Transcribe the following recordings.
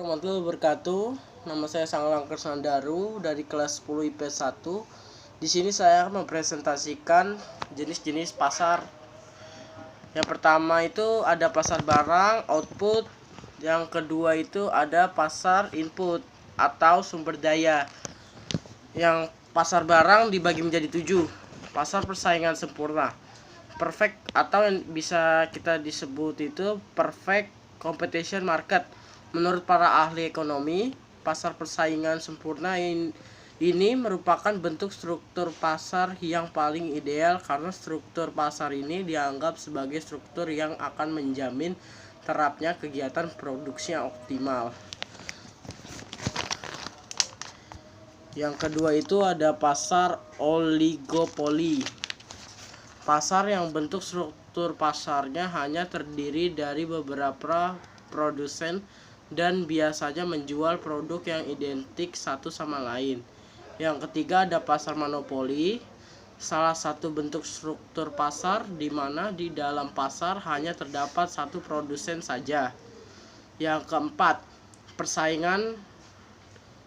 warahmatullahi wabarakatuh. Nama saya Sanglang Kersandaru dari kelas 10 IPS 1. Di sini saya akan mempresentasikan jenis-jenis pasar. Yang pertama itu ada pasar barang output, yang kedua itu ada pasar input atau sumber daya. Yang pasar barang dibagi menjadi 7. Pasar persaingan sempurna, perfect, atau yang bisa kita disebut itu perfect competition market. Menurut para ahli ekonomi, pasar persaingan sempurna ini merupakan bentuk struktur pasar yang paling ideal karena struktur pasar ini dianggap sebagai struktur yang akan menjamin terapnya kegiatan produksi yang optimal. Yang kedua itu ada pasar oligopoli. Pasar yang bentuk struktur pasarnya hanya terdiri dari beberapa produsen dan biasanya menjual produk yang identik satu sama lain. Yang ketiga ada pasar monopoli, salah satu bentuk struktur pasar di mana di dalam pasar hanya terdapat satu produsen saja. Yang keempat,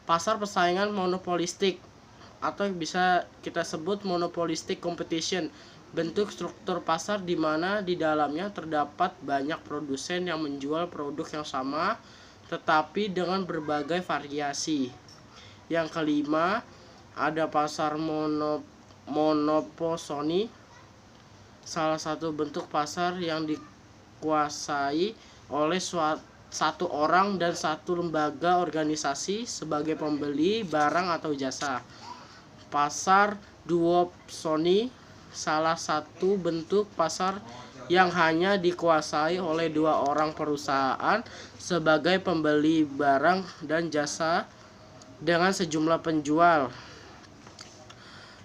pasar persaingan monopolistik atau bisa kita sebut monopolistic competition. Bentuk struktur pasar di mana di dalamnya terdapat banyak produsen yang menjual produk yang sama tetapi dengan berbagai variasi. Yang kelima, ada pasar monoposoni, salah satu bentuk pasar yang dikuasai oleh satu orang dan satu lembaga organisasi sebagai pembeli barang atau jasa. Pasar duopsoni, salah satu bentuk pasar yang hanya dikuasai oleh dua orang perusahaan sebagai pembeli barang dan jasa dengan sejumlah penjual.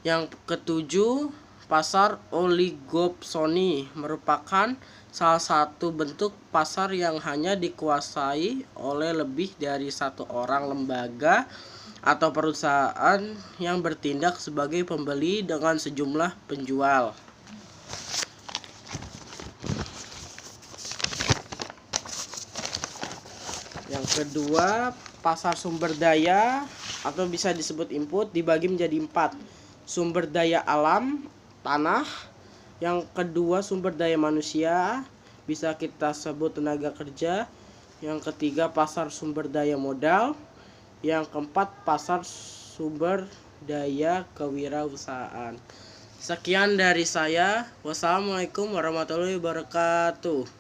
Yang ketujuh, pasar oligopsoni merupakan salah satu bentuk pasar yang hanya dikuasai oleh lebih dari satu orang lembaga atau perusahaan yang bertindak sebagai pembeli dengan sejumlah penjual. Yang kedua, pasar sumber daya atau bisa disebut input dibagi menjadi 4. Sumber daya alam, tanah. Yang kedua, sumber daya manusia, bisa kita sebut tenaga kerja. Yang ketiga, pasar sumber daya modal. Yang keempat, pasar sumber daya kewirausahaan. Sekian dari saya. Wassalamualaikum warahmatullahi wabarakatuh.